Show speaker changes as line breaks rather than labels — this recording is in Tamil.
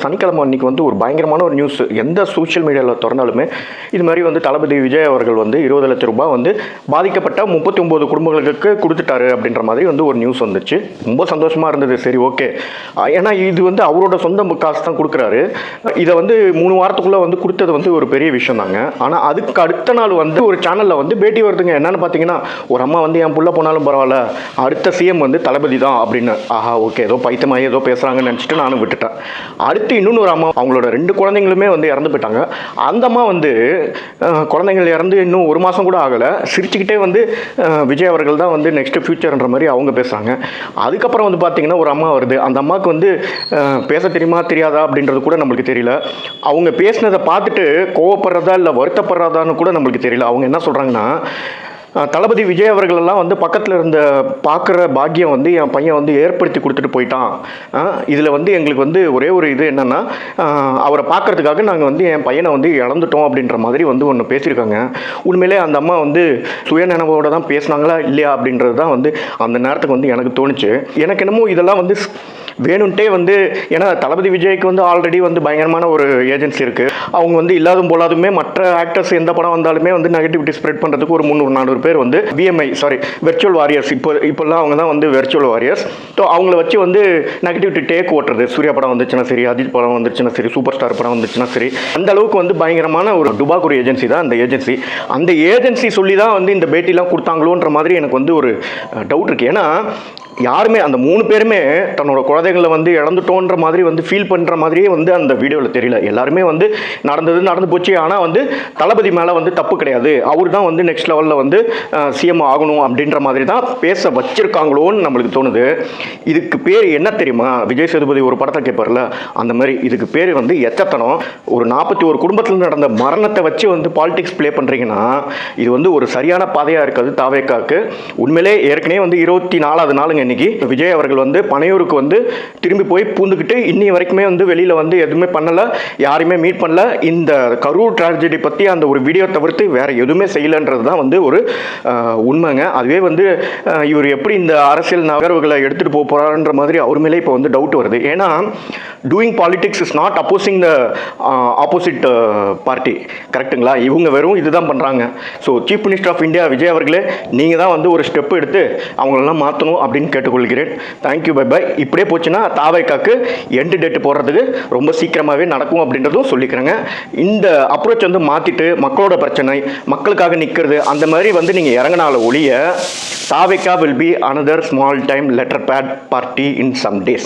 சனிக்கிழமை அன்றைக்கி வந்து ஒரு பயங்கரமான ஒரு நியூஸ் எந்த சோஷியல் மீடியாவில் திறந்தாலுமே இது மாதிரி வந்து தளபதி விஜய் அவர்கள் வந்து 20 லட்சம் ரூபாய் வந்து பாதிக்கப்பட்ட 39 குடும்பங்களுக்கு கொடுத்துட்டாரு அப்படின்ற மாதிரி வந்து ஒரு நியூஸ் வந்துச்சு. ரொம்ப சந்தோஷமாக இருந்தது. சரி, ஓகே, ஏன்னா இது வந்து அவரோட சொந்த காசு தான் கொடுக்குறாரு. இதை வந்து 3 வாரத்துக்குள்ளே வந்து கொடுத்தது வந்து ஒரு பெரிய விஷயம் தாங்க. ஆனால் அதுக்கு அடுத்த நாள் வந்து ஒரு சேனலில் வந்து பேட்டி வருதுங்க. என்னென்னு பார்த்தீங்கன்னா, ஒரு அம்மா வந்து என் புள்ள போனாலும் பரவாயில்ல, அடுத்த சிஎம் வந்து தளபதி தான் அப்படின்னு. ஆஹா, ஓகே, ஏதோ பைத்தியமாகி ஏதோ பேசுகிறாங்கன்னு நினச்சிட்டு நானும் விட்டுட்டேன். அடுத்து இன்னொன்று ஒரு அம்மா, அவங்களோட 2 குழந்தைங்களுமே வந்து இறந்து போயிட்டாங்க. அந்த அம்மா வந்து குழந்தைங்கள் இறந்து இன்னும் 1 மாதம் கூட ஆகலை, சிரிச்சுக்கிட்டே வந்து விஜய் அவர்கள் தான் வந்து நெக்ஸ்ட் ஃபியூச்சர்ன்ற மாதிரி அவங்க பேசுகிறாங்க. அதுக்கப்புறம் வந்து பார்த்தீங்கன்னா ஒரு அம்மா வருது. அந்த அம்மாவுக்கு வந்து பேச தெரியுமா தெரியாதா அப்படின்றது கூட நம்மளுக்கு தெரியல. அவங்க பேசினதை பார்த்துட்டு கோவப்படுறதா இல்லை வருத்தப்படுறதான்னு கூட நம்மளுக்கு தெரியல. அவங்க என்ன சொல்கிறாங்கன்னா, தளபதி விஜய் அவர்களெல்லாம் வந்து பக்கத்தில் இருந்த பார்க்குற பாக்கியம் வந்து என் பையன் வந்து ஏற்படுத்தி கொடுத்துட்டு போயிட்டான். இதில் வந்து எங்களுக்கு வந்து ஒரே ஒரு இது என்னென்னா, அவரை பார்க்குறதுக்காக நாங்கள் வந்து என் பையனை வந்து இழந்துட்டோம் அப்படின்ற மாதிரி வந்து ஒன்று பேசியிருக்காங்க. உண்மையிலே அந்த அம்மா வந்து சுயநினைவோடு தான் பேசினாங்களா இல்லையா அப்படின்றது தான் வந்து அந்த நேரத்துக்கு வந்து எனக்கு தோணுச்சு. எனக்கு என்னமோ இதெல்லாம் வந்து வேணும்ட்டே வந்து, ஏன்னா தளபதி விஜய்க்கு வந்து ஆல்ரெடி வந்து பயங்கரமான ஒரு ஏஜென்சி இருக்குது. அவங்க வந்து இல்லாதும் போலாதுமே மற்ற ஆக்டர்ஸ் எந்த படம் வந்தாலுமே வந்து நெகட்டிவிட்டி ஸ்ப்ரெட் பண்ணுறதுக்கு ஒரு 300-400 பேர் வந்து வெர்ச்சுவல் வாரியர்ஸ், இப்போல்லாம் அவங்க தான் வந்து வெர்ச்சுவல் வாரியர்ஸ். ஸோ அவங்கள வச்சு வந்து நெகட்டிவிட்டி டேக் ஓட்டுறது. சூர்யா படம் வந்துச்சுன்னா சரி, அஜித் படம் வந்துச்சுன்னா சரி, சூப்பர் ஸ்டார் படம் வந்துச்சுன்னா சரி, அந்த அளவுக்கு வந்து பயங்கரமான ஒரு டுபாக் ஒரு ஏஜென்சி தான் அந்த ஏஜென்சி சொல்லி தான் வந்து இந்த பேட்டிலாம் கொடுத்தாங்களோன்ற மாதிரி எனக்கு வந்து ஒரு டவுட் இருக்குது. ஏன்னா யாருமே அந்த 3 பேருமே தன்னோட குழந்தைகளை வந்து இழந்துட்டோன்ற மாதிரி வந்து ஃபீல் பண்ணுற மாதிரியே வந்து அந்த வீடியோவில் தெரியல. எல்லாருமே வந்து நடந்து போச்சு. ஆனால் வந்து தளபதி மேலே வந்து தப்பு கிடையாது, அவர் தான் வந்து நெக்ஸ்ட் லெவலில் வந்து சிஎம் ஆகணும் அப்படின்ற மாதிரி தான் பேச வச்சிருக்காங்களோன்னு நம்மளுக்கு தோணுது. இதுக்கு பேர் என்ன தெரியுமா? விஜய் சேதுபதி ஒரு படத்தை கேட்பார்ல, அந்த மாதிரி இதுக்கு பேர் வந்து எச்சத்தனம். ஒரு 41 குடும்பத்தில் நடந்த மரணத்தை வச்சு வந்து பாலிடிக்ஸ் ப்ளே பண்ணுறீங்கன்னா இது வந்து ஒரு சரியான பாதையாக இருக்காது தாவேக்காக்கு. உண்மையிலே ஏற்கனவே வந்து 24வது நாளுங்க இன்னைக்கு விஜய் அவர்கள் வந்து பனையூருக்கு வந்து திரும்பி போய் பூந்துக்கிட்டு இன்னி வரைக்குமே வந்து வெளியில் வந்து எதுவுமே பண்ணலை, யாரையுமே மீட் பண்ணல. இந்த கரூர் ட்ராஜடி பற்றி அந்த ஒரு வீடியோ தவிர்த்து வேற எதுவுமே செய்யலைன்றது தான் வந்து ஒரு உண்மைங்க. அதுவே வந்து இவர் எப்படி இந்த அரசியல் நகர்வுகளை எடுத்துகிட்டு போக போகிறாருன்ற மாதிரி அவர் மேலே இப்போ வந்து டவுட் வருது. ஏன்னா doing politics is not opposing the opposite party, கரெக்டுங்களா? இவங்க வெறும் இதுதான் பண்ணுறாங்க. So chief minister of India Vijay அவர்களே, நீங்கள் தான் வந்து ஒரு ஸ்டெப் எடுத்து அவங்களெல்லாம் மாற்றணும் அப்படின்னு கேட்டுக்கொள்கிறேன். Thank you, bye bye. இப்படியே போச்சுன்னா தாவேக்காக்கு எண்டு டேட்டு போடுறதுக்கு ரொம்ப சீக்கிரமாகவே நடக்கும் அப்படின்றதும் சொல்லிக்கிறேங்க. இந்த அப்ரோச் வந்து மாற்றிட்டு மக்களோட பிரச்சனை, மக்களுக்காக நிற்கிறது, அந்த மாதிரி வந்து நீங்கள் இறங்கினால ஒழிய தாவேக்கா will be another small time letter pad party in some days.